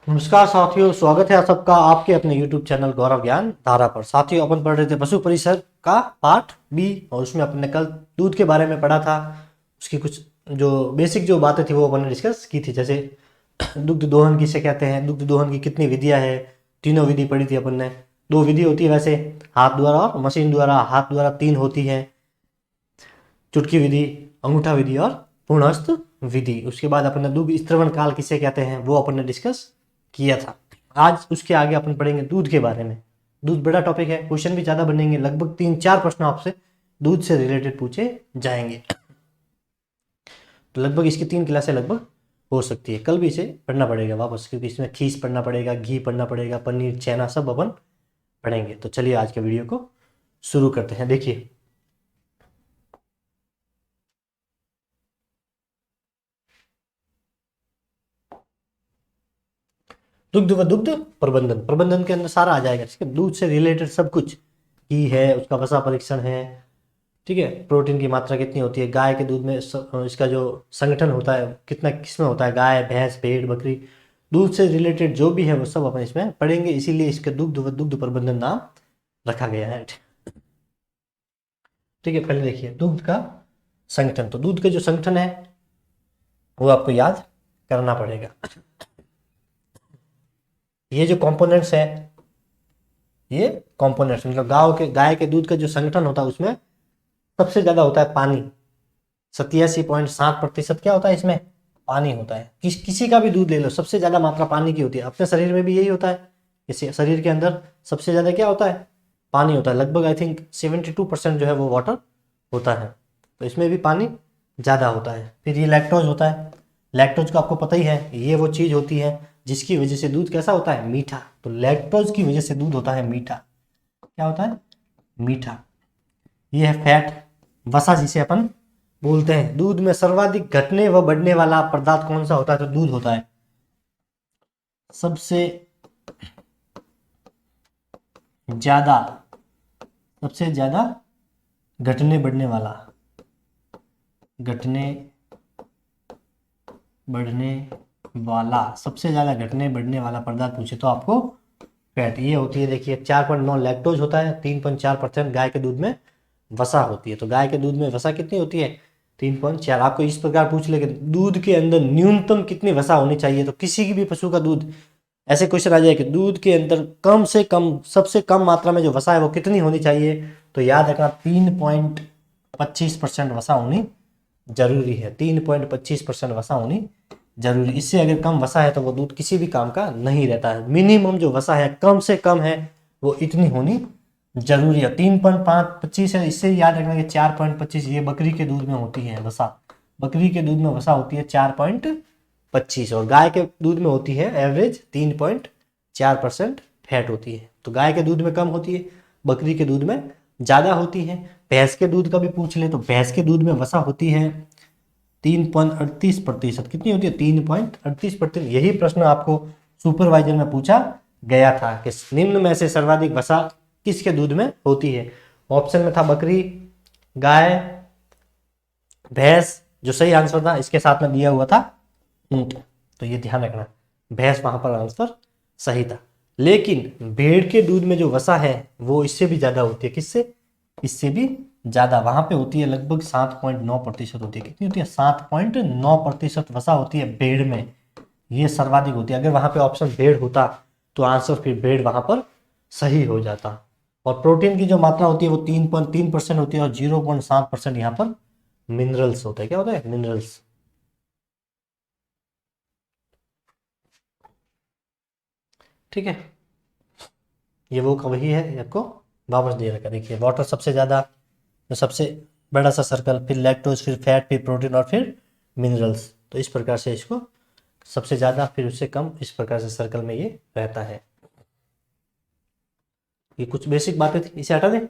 नमस्कार साथियों, स्वागत है आप सबका आपके अपने YouTube चैनल गौरव ज्ञान धारा पर। साथियों, अपन पढ़ रहे थे पशु परिसर का पार्ट बी और उसमें अपन ने कल दूध के बारे में पढ़ा था। उसकी कुछ जो बेसिक जो बातें थी वो अपन ने डिस्कस की थी, जैसे दुग्ध दोहन किसे कहते हैं, दुग्ध दोहन की कितनी विधियां है। तीनों विधि पढ़ी थी अपन ने। दो विधि होती है वैसे, हाथ द्वारा और मशीन द्वारा। हाथ द्वारा तीन होती है, चुटकी विधि, अंगूठा विधि और पूर्णहस्त विधि। उसके बाद अपन ने दुग्ध स्त्रवण काल किसे कहते हैं वो अपन ने डिस्कस किया था। आज उसके आगे अपन पढ़ेंगे दूध के बारे में। दूध बड़ा टॉपिक है, क्वेश्चन भी ज्यादा बनेंगे, लगभग 3-4 प्रश्न आपसे दूध से रिलेटेड पूछे जाएंगे। तो लगभग इसकी 3 क्लासें लगभग हो सकती है। कल भी इसे पढ़ना पड़ेगा वापस, क्योंकि इसमें खीस पढ़ना पड़ेगा, घी पढ़ना पड़ेगा, पनीर, छेना सब अपन पढ़ेंगे। तो चलिए आज के वीडियो को शुरू करते हैं। देखिए, दुग्ध व दुग्ध प्रबंधन, प्रबंधन के अंदर सारा आ जाएगा, ठीक है। दूध से रिलेटेड सब कुछ घी है, उसका वसा परीक्षण है, ठीक है। प्रोटीन की मात्रा कितनी होती है गाय के दूध में, इसका जो संगठन होता है कितना किसमें होता है, गाय, भैंस, भेड़, बकरी। दूध से रिलेटेड जो भी है वो सब अपन इसमें पढ़ेंगे, इसीलिए इसके दुग्ध व दुग्ध प्रबंधन नाम रखा गया है, ठीक है। पहले देखिए दूध का संगठन। तो दूध का जो संगठन है वो आपको याद करना पड़ेगा। ये जो कंपोनेंट्स है, ये कंपोनेंट्स मतलब गाय के दूध का जो संगठन होता है उसमें सबसे ज्यादा होता है पानी। 87.7% क्या होता है इसमें, पानी होता है। किसी का भी दूध ले लो, सबसे ज्यादा मात्रा पानी की होती है। अपने शरीर में भी यही होता है, इसे शरीर के अंदर सबसे ज्यादा क्या होता है, पानी होता है। लगभग आई थिंक 72% जो है वो वाटर होता है, तो इसमें भी पानी ज्यादा होता है। फिर ये लैक्टोज होता है। लैक्टोज को आपको पता ही है, ये वो चीज होती है जिसकी वजह से दूध कैसा होता है, मीठा। तो लैक्टोज की वजह से दूध होता है मीठा। क्या होता है, मीठा। ये है फैट, वसा जिसे अपन बोलते हैं। दूध में सर्वाधिक घटने व बढ़ने वाला पदार्थ कौन सा होता है, तो दूध होता है। सबसे ज्यादा सबसे ज्यादा घटने बढ़ने वाला, घटने बढ़ने वाला, सबसे ज्यादा घटने बढ़ने वाला पदार्थ पूछे तो आपको फैट ये होती है। देखिए 4.9 लैक्टोज होता है, 3.4% गाय के दूध में वसा होती है। तो गाय के दूध में वसा कितनी होती है, 3.4। आपको इस प्रकार पूछ ले कि दूध के अंदर न्यूनतम कितनी वसा होनी चाहिए, तो किसी की भी पशु का दूध ऐसे क्वेश्चन आ जाए कि दूध के अंदर कम से कम, सबसे कम मात्रा में जो वसा है वो कितनी होनी चाहिए, तो याद रखना 3.25% वसा होनी जरूरी है। 3.25% वसा होनी जरूरी। इससे अगर कम वसा है तो वो दूध किसी भी काम का नहीं रहता है। मिनिमम जो वसा है, कम से कम है, वो इतनी होनी जरूरी है। 3.25 है, इससे याद रखना कि 4.25 ये बकरी के दूध में होती है वसा। बकरी के दूध में वसा होती है 4.25 और गाय के दूध में होती है एवरेज 3.4% फैट होती है। तो गाय के दूध में कम होती है, बकरी के दूध में ज्यादा होती है। भैंस के दूध का भी पूछ ले तो भैंस के दूध में वसा होती है 3.38%। कितनी होती है, 3.38%। यही प्रश्न आपको सुपरवाइजर में पूछा गया था कि निम्न में से सर्वाधिक वसा किसके दूध में होती है। ऑप्शन में था बकरी, गाय, भैंस। जो सही आंसर था इसके साथ में दिया हुआ था ऊंट, तो ये ध्यान रखना, भैंस वहां पर आंसर सही था। लेकिन भेड़ के दूध में जो वसा है वो इससे भी ज्यादा होती है। किससे, इससे भी ज्यादा। वहां पे होती है लगभग 7.9% होती है। कितनी होती है, 7.9% वसा होती है भेड़ में। ये सर्वाधिक होती है। अगर वहां पे ऑप्शन भेड़ होता तो आंसर फिर भेड़ वहां पर सही हो जाता। और प्रोटीन की जो मात्रा होती है वो 3.3% होती है और 0.7% यहाँ पर मिनरल्स होता है। क्या होता है, मिनरल्स, ठीक है। ये वो वही है, आपको वापस दे रखा। देखिए वाटर सबसे ज्यादा, तो सबसे बड़ा सा सर्कल, फिर लैक्टोज, फिर फैट, फिर प्रोटीन और फिर मिनरल्स। तो इस प्रकार से इसको सबसे ज्यादा, फिर उससे कम, इस प्रकार से सर्कल में ये रहता है। ये कुछ बेसिक बातें थी, इसे हटा दें।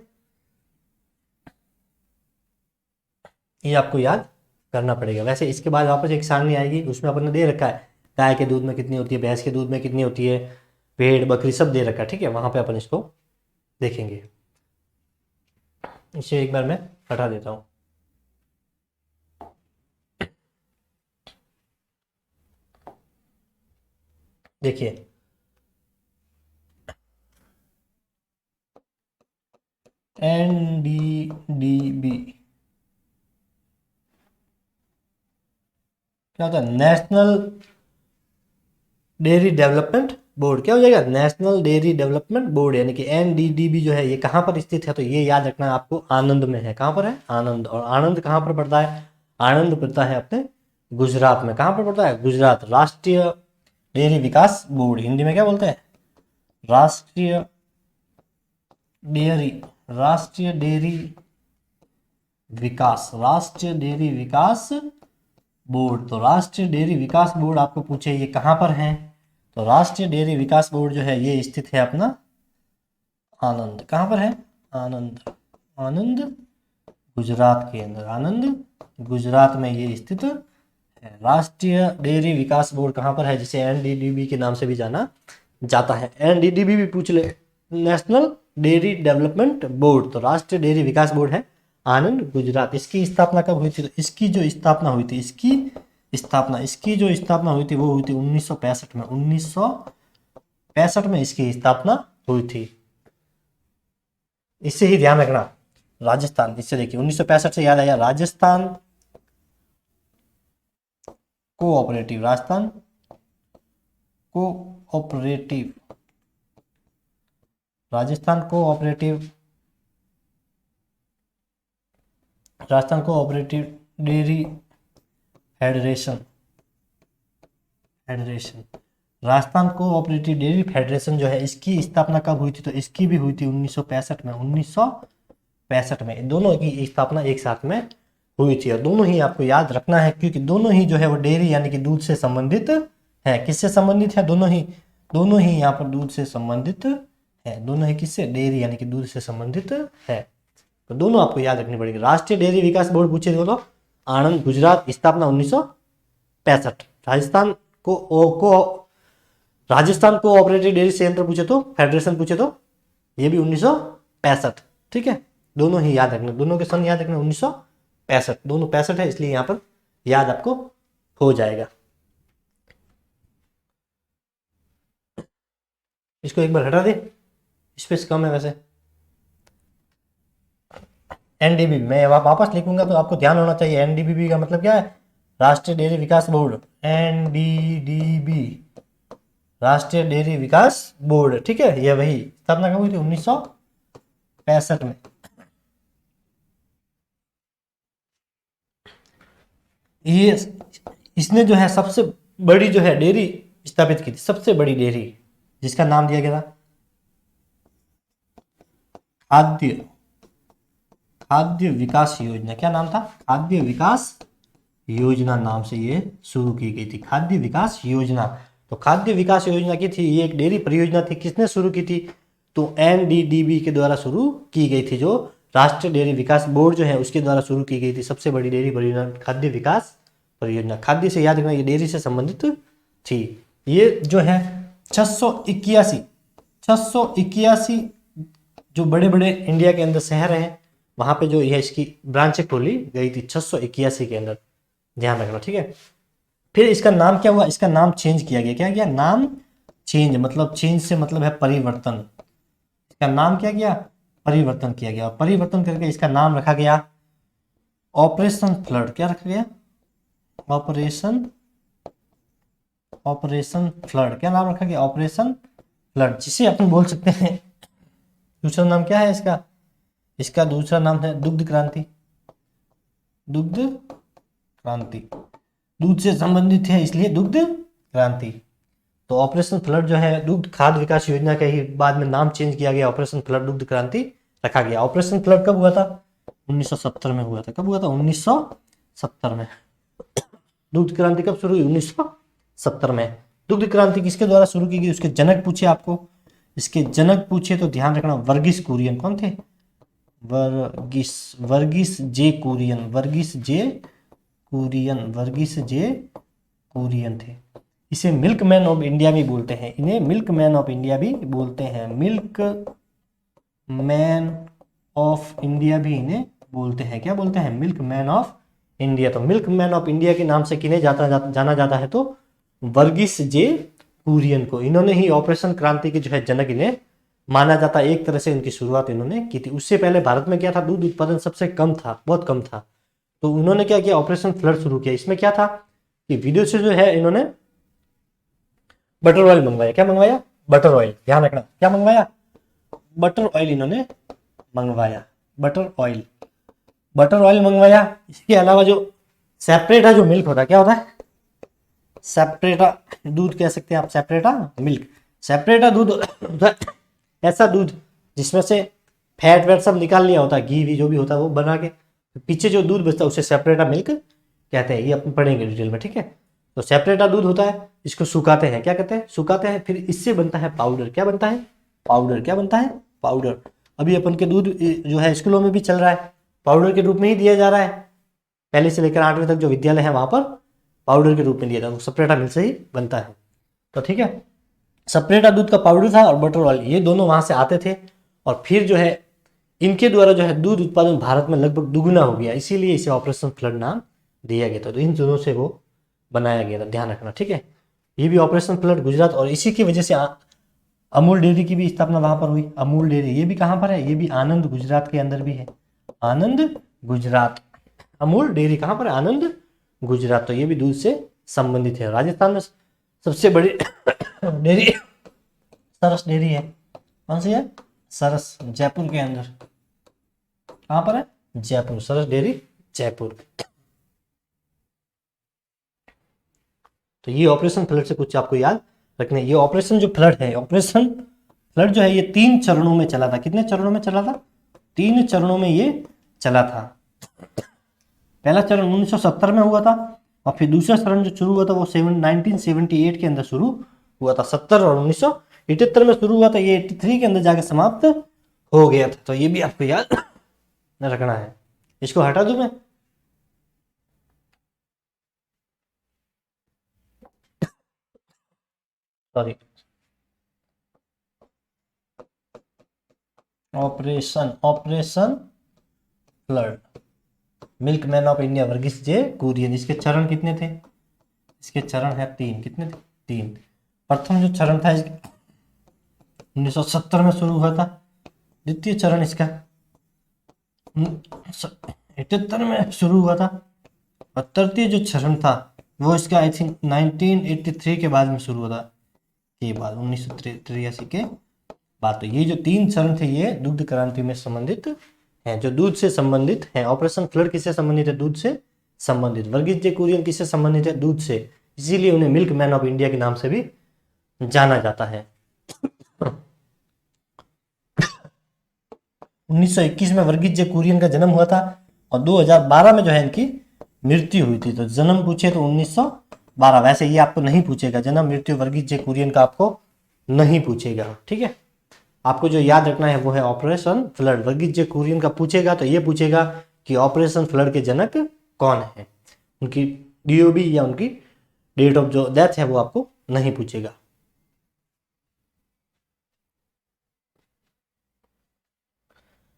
ये आपको याद करना पड़ेगा। वैसे इसके बाद वापस एक सारणी आएगी, उसमें अपन ने दे रखा है गाय के दूध में कितनी होती है, भैंस के दूध में कितनी होती है, भेड़, बकरी सब दे रखा है, ठीक है। वहां पे अपन इसको देखेंगे। इसे एक बार मैं हटा देता हूँ। देखिए NDDB क्या होता है? National dairy development board. क्या हो जाएगा? नेशनल डेयरी डेवलपमेंट बोर्ड, यानी कि NDDB जो है ये कहाँ पर स्थित है? तो ये याद रखना है आपको, आनंद में है। कहाँ पर है? आनंद। और आनंद कहाँ पर पड़ता है? आनंद पड़ता है अपने गुजरात में। कहाँ पर पड़ता है? गुजरात। राष्ट्रीय डेयरी विकास बोर्ड, हिंदी में क्या बोलते हैं? राष्ट्रीय डेयरी, राष्ट्रीय डेयरी विकास, राष्ट्रीय डेयरी विकास बोर्ड। तो राष्ट्रीय डेयरी विकास बोर्ड आपको पूछे ये कहाँ पर है? तो राष्ट्रीय डेयरी विकास बोर्ड जो है ये स्थित है अपना आनंद। कहाँ पर है? आनंद। आनंद गुजरात के अंदर, आनंद गुजरात में ये स्थित है। राष्ट्रीय डेयरी विकास बोर्ड कहाँ पर है? जिसे NDDB के नाम से भी जाना जाता है। NDDB भी पूछ ले, नेशनल डेयरी डेवलपमेंट बोर्ड। तो राष्ट्रीय डेयरी विकास बोर्ड है आनंद गुजरात। इसकी स्थापना कब हुई थी? तो इसकी जो स्थापना हुई थी, इसकी जो स्थापना हुई थी वो हुई थी 1965 में। 1965 में इसकी स्थापना हुई थी। इससे ही ध्यान रखना, राजस्थान। इससे देखिए 1965 से याद आया Rajasthan cooperative, Rajasthan cooperative, Rajasthan cooperative, Rajasthan cooperative dairy federation, Rajasthan cooperative dairy federation जो है इसकी स्थापना कब हुई थी? तो इसकी भी हुई थी 1965 में। 1965 में दोनों की स्थापना एक साथ में हुई थी। और दोनों ही आपको याद रखना है क्योंकि दोनों ही जो है वो डेयरी यानी कि दूध से संबंधित है। किससे संबंधित है? दोनों ही यहाँ पर दूध से संबंधित है। दोनों ही किससे? डेयरी यानी कि दूध से संबंधित है। तो दोनों आपको याद रखनी पड़ेगी। राष्ट्रीय डेयरी विकास बोर्ड पूछे तो आनंद गुजरात, स्थापना 1965। राजस्थान को ऑपरेटिव डेयरी संयंत्र पूछे तो, फेडरेशन पूछे तो ये भी 1965। ठीक है, दोनों ही याद रखना, दोनों के सन याद रखना। 1965, दोनों 65 है इसलिए यहां पर याद आपको हो जाएगा। इसको एक बार हटा दे, स्पेस कम है वैसे। NDB मैं वापस लिखूंगा तो आपको ध्यान होना चाहिए। NDB का मतलब क्या है? राष्ट्रीय डेयरी विकास बोर्ड। NDDB राष्ट्रीय डेयरी विकास बोर्ड। ठीक है, ये वही स्थापना कब हुई थी? 1965 में। ये इसने जो है सबसे बड़ी जो है डेयरी स्थापित की थी, सबसे बड़ी डेयरी, जिसका नाम दिया गया था खाद्य विकास योजना। क्या नाम था? खाद्य विकास योजना नाम से ये शुरू की गई थी, खाद्य विकास योजना। तो खाद्य विकास योजना की थी, ये एक डेयरी परियोजना थी। किसने शुरू की थी? तो NDDB के द्वारा शुरू की गई थी, जो राष्ट्रीय डेयरी विकास बोर्ड जो है उसके द्वारा शुरू की गई थी। सबसे बड़ी डेयरी परियोजना खाद्य विकास परियोजना। खाद्य से याद रखना, ये डेयरी से संबंधित थी। ये जो है 681 जो बड़े बड़े इंडिया के अंदर शहर हैं वहां पे जो यह इसकी ब्रांचें खोली गई थी 681 के अंदर, ध्यान रखना। ठीक है, फिर इसका नाम क्या हुआ? इसका नाम चेंज किया गया। क्या किया? नाम चेंज, मतलब चेंज से मतलब है परिवर्तन। इसका नाम क्या किया? परिवर्तन किया गया। और परिवर्तन करके इसका नाम रखा गया ऑपरेशन फ्लड। क्या रखा गया? Operation flood. क्या नाम रखा गया? ऑपरेशन फ्लड, जिसे अपन बोल सकते हैं, दूसरा नाम क्या है इसका? इसका दूसरा नाम है दुग्ध क्रांति। दुग्ध क्रांति, दूध से संबंधित है इसलिए दुग्ध क्रांति। तो ऑपरेशन फ्लड जो है दुग्ध खाद्य विकास योजना के ही बाद में नाम चेंज किया गया, ऑपरेशन फ्लड दुग्ध क्रांति रखा गया। ऑपरेशन फ्लड कब हुआ था? 1970 में हुआ था। कब हुआ था? 1970 में। दुग्ध क्रांति कब शुरू हुई? 1970 में। दुग्ध क्रांति किसके द्वारा शुरू की गई? उसके जनक पूछे आपको, इसके जनक पूछे तो ध्यान रखना वर्गीस कुरियन। कौन थे? वर्गीस जे कुरियन थे। इसे मिल्क मैन ऑफ इंडिया भी बोलते हैं, इन्हें मिल्क मैन ऑफ इंडिया भी बोलते हैं। मिल्क मैन ऑफ इंडिया भी इन्हें बोलते हैं। क्या बोलते हैं? Milk man of India. तो मिल्क मैन ऑफ इंडिया के नाम से किन्हें जाना जाता है? तो वर्गीस जे कुरियन को, इन्होंने ही ऑपरेशन क्रांति के जो है जनक इन्हें माना जाता है। एक तरह से इनकी शुरुआत इन्होंने की थी। उससे पहले भारत में क्या था, दूध उत्पादन सबसे कम था, बहुत कम था। तो उन्होंने क्या किया, ऑपरेशन फ्लड शुरू किया। इसमें क्या था कि विदेश से जो है इन्होंने बटर ऑयल मंगवाया। क्या मंगवाया, बटर ऑयल, ध्यान रखना, क्या मंगवाया, बटर ऑयल इन्होंने मंगवाया, बटर ऑयल, बटर ऑयल मंगवाया। इसके अलावा जो सेपरेटा जो मिल्क होता है, क्या होता है, सेपरेटा दूध कह सकते हैं आप, सेपरेटा मिल्क, सेपरेटा दूध होता है ऐसा दूध जिसमें से फैट वैट सब निकाल लिया होता है, घी भी जो भी होता है वो बना के, पीछे जो दूध बचता है उसे सेपरेटा मिल्क कहते हैं। ये अपन पढ़ेंगे डिटेल में, ठीक है। तो सेपरेटा दूध होता है, इसको सुखाते हैं, क्या कहते हैं, सुखाते हैं, फिर इससे बनता है पाउडर। क्या बनता है, पाउडर, क्या बनता है, पाउडर। अभी अपन के दूध जो है स्कूलों में भी चल रहा है, पाउडर के रूप में ही दिया जा रहा है। पहले से लेकर 8वीं तक जो विद्यालय है वहां पर पाउडर के रूप में दिया जाता है, सेपरेटा मिल्क से ही बनता है। तो ठीक है, सेपरेटा दूध का पाउडर था और बटर ऑयल, ये दोनों वहां से आते थे। और फिर जो है इनके द्वारा जो है दूध उत्पादन भारत में लगभग दुगुना हो गया, इसीलिए इसे ऑपरेशन फ्लड नाम दिया गया था। तो इन दोनों से वो बनाया गया था, ध्यान रखना, ठीक है। ये भी ऑपरेशन फ्लड गुजरात, और इसी की वजह से अमूल डेयरी की भी स्थापना वहां पर हुई। अमूल डेयरी ये भी कहां पर है, ये भी आनंद गुजरात के अंदर भी है, आनंद गुजरात। अमूल डेयरी कहां पर है, आनंद गुजरात। तो ये भी दूध से संबंधित है। राजस्थान में सबसे बड़ी डेयरी सरस डेयरी है, कौन सी है, सरस, जयपुर के अंदर। कहां पर है, जयपुर, सरस डेयरी जयपुर। तो ये ऑपरेशन फ्लड से कुछ आपको याद रखना है। ये ऑपरेशन जो फ्लड है, ऑपरेशन फ्लड जो है ये 3 चरणों में चला था। कितने चरणों में चला था, 3 चरणों में ये चला था। पहला चरण 1970 में हुआ था, और फिर दूसरा चरण जो शुरू हुआ था वो 1978 के अंदर शुरू हुआ था। 70 और 1978 में शुरू हुआ था, ये 83 के अंदर जाके समाप्त हो गया था। तो ये भी आपको याद रखना है। इसको हटा दूं मैं, sorry, operation flood, milkman of India Verghese J Kurien. इसके चरण कितने थे, इसके चरण है 3, कितने थे, 3। प्रथम जो चरण था 1970 में शुरू हुआ था। द्वितीय चरण इसका 1978 में शुरू हुआ था, और तृतीय जो चरण था वो इसका आई थिंक 1983 के बाद में शुरू हुआ था, के बाद 1983 के बाद। तो ये जो 3 चरण थे ये दुग्ध क्रांति में संबंधित हैं, जो दूध से संबंधित हैं। ऑपरेशन फ्लड किससे संबंधित है, दूध से संबंधित। वर्गीस जे कुरियन किससे संबंधित है, दूध से, इसीलिए उन्हें मिल्क मैन ऑफ इंडिया के नाम से भी जाना जाता है। 1921 में वर्गीस जे कुरियन का जन्म हुआ था, और 2012 में जो है इनकी मृत्यु हुई थी। तो जन्म पूछे तो 1912, वैसे ये आपको नहीं पूछेगा, जन्म मृत्यु वर्गीस जे कुरियन का आपको नहीं पूछेगा, ठीक है। आपको जो याद रखना है वो है operation flood. Varghese J Kurien का पूछेगा तो ये पूछेगा कि ऑपरेशन फ्लड के जनक कौन है, उनकी डीओबी या उनकी डेट ऑफ जो डेथ है वो आपको नहीं पूछेगा।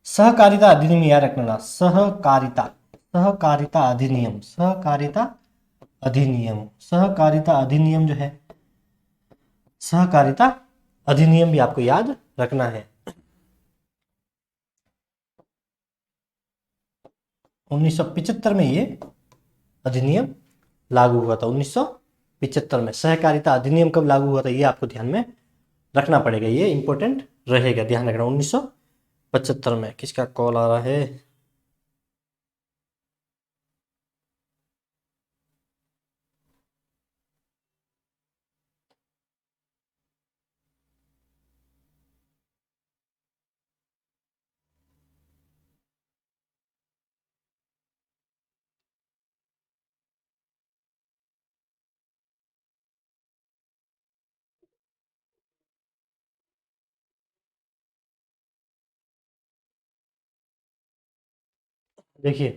सहकारिता अधिनियम याद रखना, सहकारिता, सहकारिता अधिनियम, सहकारिता अधिनियम, सहकारिता अधिनियम जो है, सहकारिता अधिनियम भी आपको याद रखना है। 1975 में ये अधिनियम लागू हुआ था। 1975 में सहकारिता अधिनियम कब लागू हुआ था ये आपको ध्यान में रखना पड़ेगा, ये इंपॉर्टेंट रहेगा, ध्यान रखना। 1975 में। किसका कॉल आ रहा है, देखिए।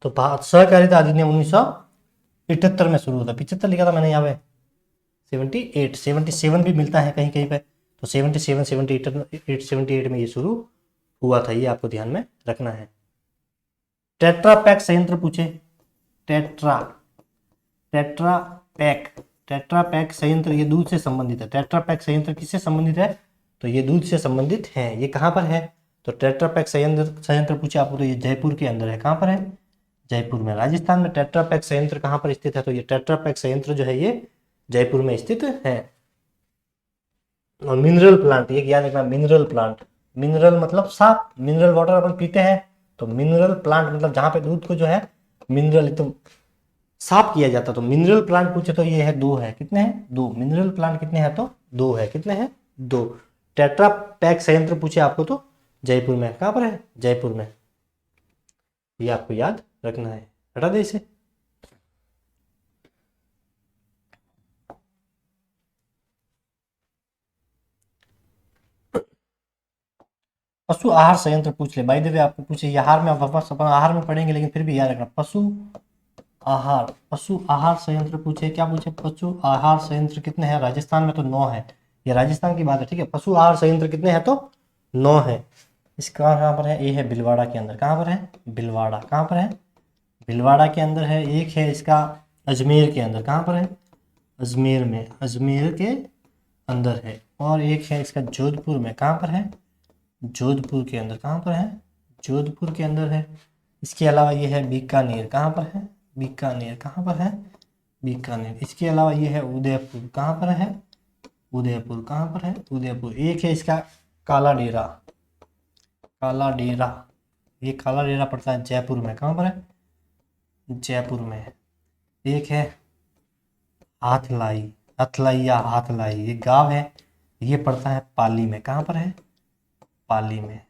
तो सहकारिता अधिनियम 1978 में शुरू हुआ था। 75 लिखा था मैंने यहाँ पे, 78, 77 भी मिलता है कहीं कहीं पे। तो 77, 78, 78 में ये शुरू हुआ था, ये आपको ध्यान में रखना है। टेट्रा पैक संयंत्र पूछे, टेट्रा, टेट्रा पैक टेट्रापैक संयंत्र ये दूध से संबंधित है। टेट्रापैक संयंत्र किससे संबंधित है? तो ये दूध से संबंधित है। ये कहाँ पर है? तो टेट्रापैक संयंत्र पूछे आपको तो ये जयपुर के अंदर है। कहाँ पर है? जयपुर में। राजस्थान में टेट्रापैक संयंत्र कहाँ पर स्थित है? तो ये टेट्रापैक संयंत्र जो है ये जयपुर में स्थित है। और मिनरल प्लांट, ये याद रखना, मिनरल प्लांट, मिनरल मतलब साफ, मिनरल वाटर अपन पीते हैं, तो मिनरल प्लांट मतलब जहां पे दूध को जो है मिनरल एकदम साफ किया जाता। तो मिनरल प्लांट पूछे तो ये है 2 है। कितने हैं? 2। मिनरल प्लांट कितने हैं? तो 2 है। कितने हैं? 2। टेट्रापैक संयंत्र पूछे आपको तो जयपुर में। कहां पर है? जयपुर में। ये आपको याद रखना है। हटा दे इसे। पशु आहार संयंत्र पूछ ले। बाय द वे आपको पूछे, ये आहार में आप वापस अपन आहार में पढ़ेंगे, लेकिन फिर भी याद रखना, पशु आहार संयंत्र पूछे। क्या पूछे? पशु आहार संयंत्र कितने हैं? राजस्थान में तो 9 है। ये राजस्थान की बात है, ठीक है। पशु आहार संयंत्र कितने हैं? तो 9 है। इसका कहाँ पर है? ये है भीलवाड़ा के अंदर। कहाँ पर है? भीलवाड़ा। कहाँ पर है? भीलवाड़ा के अंदर है। एक है इसका अजमेर के अंदर। कहाँ पर है? अजमेर में, अजमेर के अंदर है। और एक है इसका जोधपुर में। कहाँ पर है? जोधपुर के अंदर। कहाँ पर है? जोधपुर के अंदर है। इसके अलावा ये है बीकानेर। कहाँ पर है? बीकानेर। कहाँ पर है? बीकानेर। इसके अलावा ये है उदयपुर। कहाँ पर है? उदयपुर। कहाँ पर है? उदयपुर। एक है इसका काला डेरा। काला डेरा, ये काला डेरा पड़ता है जयपुर में। कहाँ पर है? जयपुर में। एक है हाथलाई, हथलैया, हाथलाई, ये गांव है। ये पड़ता है पाली में। कहाँ पर है? पाली में।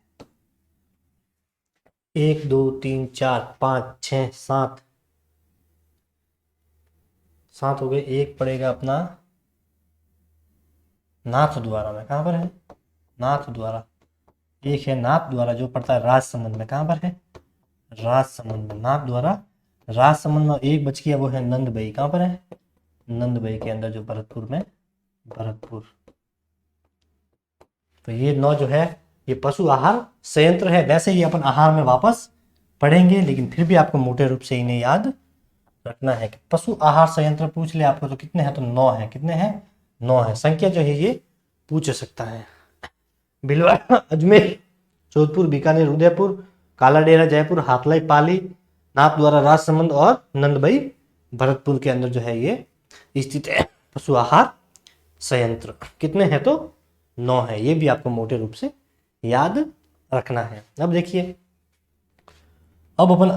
1 2 3 4 5 6 7 7 हो गए। एक पड़ेगा अपना नाथ द्वारा में। कहाँ पर है? नाथ द्वारा। एक है नाथ द्वारा जो पड़ता है राजसमंद में। कहाँ पर है? राजसमंद में। नाथ द्वारा राजसमंद में। एक बच गया, वो है नंदबई। कहाँ पर है? नंदबई के अंदर, जो भरतपुर में, भरतपुर। तो ये 9 जो है ये पशु आहार संयंत्र है। वैसे ही अपन आहार में वापस पढ़ेंगे, लेकिन फिर भी आपको मोटे रूप से इन्हें याद रखना है कि पशु आहार संयंत्र पूछ ले आपको तो कितने हैं? तो 9 है। कितने हैं? 9 है। संख्या जो है ये पूछ सकता है। भीलवाड़ा, अजमेर, जोधपुर, बीकानेर, उदयपुर, काला डेरा जयपुर, हाथलाई पाली, नाथ द्वारा राजसमंद और नंदबई भरतपुर के अंदर जो है ये स्थित है पशु आहार संयंत्र। कितने हैं? तो 9 है। ये भी आपको मोटे रूप से याद रखना है। अब देखिए, अब अपन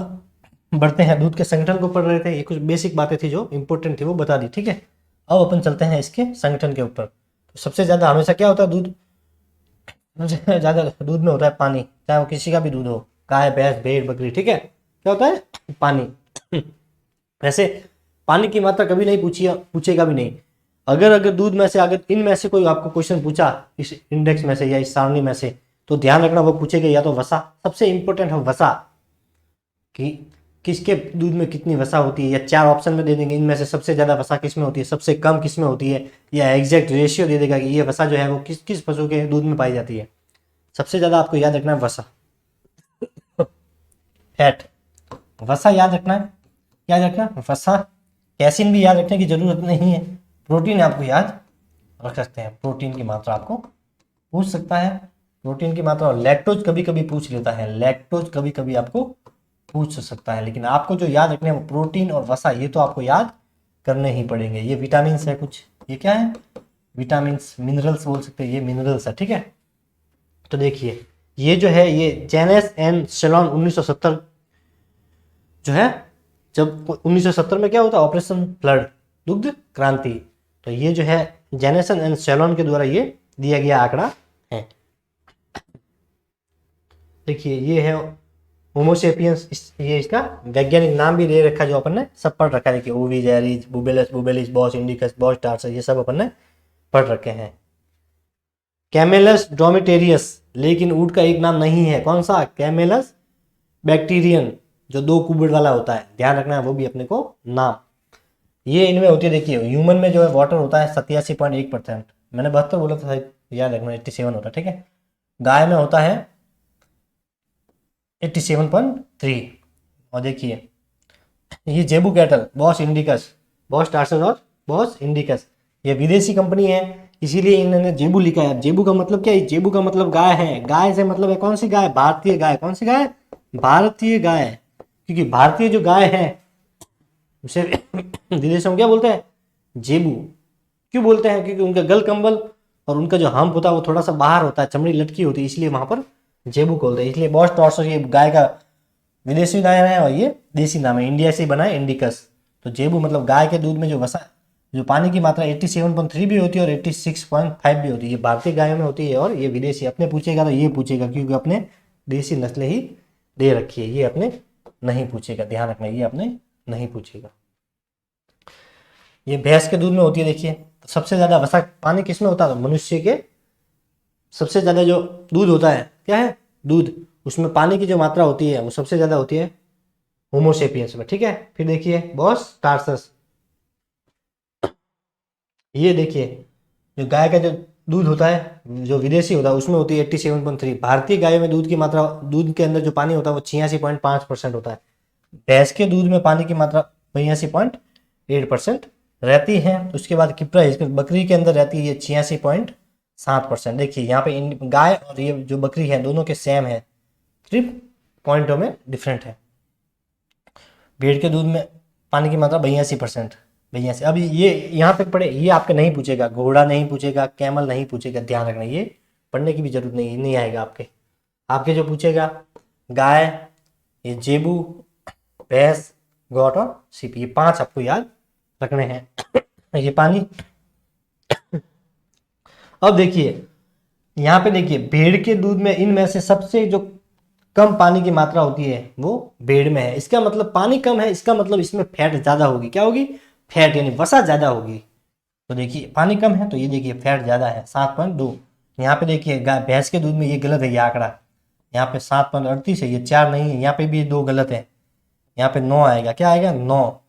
बढ़ते हैं, दूध के संगठन को पढ़ रहे थे। ये कुछ बेसिक बातें थी जो इंपॉर्टेंट थी, वो बता दी, ठीक है। अब अपन चलते हैं इसके संगठन के ऊपर। तो सबसे ज्यादा हमेशा क्या होता है? दूध, सबसे ज्यादा दूध में होता है पानी, चाहे वो किसी का भी दूध हो, गाय, भैंस, भेड़, बकरी, ठीक है। क्या होता है? पानी। वैसे पानी की मात्रा कभी नहीं पूछेगा भी नहीं। अगर दूध में से, अगर इनमें से कोई आपको क्वेश्चन पूछा, इस इंडेक्स में से या इस सारणी में से, तो ध्यान रखना वो पूछेगा या तो वसा, सबसे इंपॉर्टेंट है वसा, कि किसके दूध में कितनी वसा होती है, या 4 ऑप्शन में दे देंगे, इनमें से सबसे ज्यादा वसा किसमें होती है, सबसे कम किसमें होती है, या एग्जैक्ट रेशियो दे देगा कि ये वसा जो है वो किस किस पशु के दूध में पाई जाती है। सबसे ज्यादा आपको याद रखना है वसा, फैट, वसा याद रखना है। याद रखना वसा। कैसिन भी याद रखने की जरूरत नहीं है। प्रोटीन आपको याद रख सकते हैं, प्रोटीन की मात्रा आपको पूछ सकता है, प्रोटीन की मात्रा। और लैक्टोज कभी कभी पूछ लेता है, लैक्टोज कभी कभी आपको पूछ सकता है, लेकिन आपको जो याद रखने हैं वो प्रोटीन और वसा, ये तो आपको याद करने ही पड़ेंगे। ये विटामिन है कुछ, ये क्या है? विटामिन, मिनरल्स बोल सकते हैं, ये मिनरल्स है, ठीक है। तो देखिए, ये जो है ये जेनेस एंड शेलॉन 1970 जो है, जब 1970 में क्या होता है? ऑपरेशन फ्लड, दुग्ध क्रांति। तो ये जो है जेनेसन एंड शेलॉन के द्वारा ये दिया गया आंकड़ा है। देखिए, ये है होमोसेपियंस, ये इसका वैज्ञानिक नाम भी दे रखा है, जो अपन ने सब पढ़ रखा है। देखिए, ओवी जैरिज, बुबेलिस, बॉस इंडिकस, बॉस टार्सस, ये सब अपन ने पढ़ रखे हैं। कैमेलस ड्रोमेटेरियस, लेकिन ऊँट का एक नाम नहीं है। कौन सा? कैमेलस बैक्टीरियन, जो 2 कुबड़ वाला होता है, ध्यान रखना है वो भी अपने को नाम। ये इनमें होती है, देखिए ह्यूमन में जो है वाटर होता है 87.1%, मैंने 72 बोला था, याद रखना 87 होता है, ठीक है। गाय में होता है 87.3। और देखिए, ये जेबू cattle, Bos indicus, boss tarsus और बॉस इंडिकस। ये विदेशी कंपनी है, इसीलिए इन्होंने जेबू लिखा है। जेबू का मतलब क्या है? जेबू का मतलब गाय है। गाय से मतलब है कौन सी गाय? भारतीय गाय। कौन सी गाय? भारतीय गाय। क्योंकि भारतीय जो गाय है उसे विदेशों में क्या बोलते हैं? जेबू। क्यों बोलते हैं? क्योंकि उनका गल कंबल और उनका जो हम्प होता है वो थोड़ा सा बाहर होता है, चमड़ी लटकी होती है, इसलिए वहां पर जेबू बोलते हैं। इसलिए बॉस टॉर्सो ये गाय का विदेशी नाम है और ये देसी नाम है, इंडिया से ही बना है, इंडिकस। तो जेबू मतलब गाय के दूध में जो वसा, जो पानी की मात्रा 87.3 भी होती है और 86.5 भी होती है। ये भारतीय गायों में होती है और ये विदेशी। अपने पूछेगा तो ये पूछेगा, क्योंकि अपने देसी नस्लें ही दे रखी है, ये अपने नहीं पूछेगा, ध्यान रखना, ये अपने नहीं पूछेगा। ये भैंस के दूध में होती है। देखिए तो सबसे ज्यादा वसा पानी किसमें होता है? तो मनुष्य के सबसे ज्यादा जो दूध होता है, क्या है? दूध, उसमें पानी की जो मात्रा होती है वो सबसे ज्यादा होती है होमोसेपियंस में। ठीक है, फिर देखिए बॉस टार्सस। ये देखिए जो गाय का जो दूध होता है जो विदेशी होता है उसमें होती है 87.3। भारतीय गाय में दूध की मात्रा, दूध के अंदर जो पानी होता है वो 86.5% होता है। भैंस के दूध में पानी की मात्रा 82.8% रहती है। उसके बाद किप्रा बकरी के अंदर रहती है ये 86.7%। देखिए यहाँ पे गाय और ये जो बकरी है दोनों के सेम है, सिर्फ पॉइंटों में डिफरेंट है। भेड़ के दूध में पानी की मात्रा 82%। 82। अब ये यहाँ पे पढ़े, ये आपके नहीं पूछेगा, घोड़ा नहीं पूछेगा, कैमल नहीं पूछेगा, ध्यान रखना, ये पढ़ने की भी जरूरत नहीं आएगा आपके। आपके जो पूछेगा गाय, ये जेबू, भैंस, गौट और सिप, ये 5 आपको याद रखने हैं। ये पानी। अब देखिए यहाँ पे देखिए भेड़ के दूध में इनमें से सबसे जो कम पानी की मात्रा होती है वो भेड़ में है। इसका मतलब पानी कम है, इसका मतलब इसमें फैट ज्यादा होगी। क्या होगी? फैट, यानी वसा ज्यादा होगी। तो देखिए पानी कम है तो ये देखिए फैट ज्यादा है 7.2। यहाँ पे देखिए भैंस के दूध में ये गलत है, ये आंकड़ा यहाँ पे 7.38 है, ये 4 नहीं है। यहाँ पे भी 2 गलत है, यहाँ पे 9 आएगा। क्या आएगा? 9।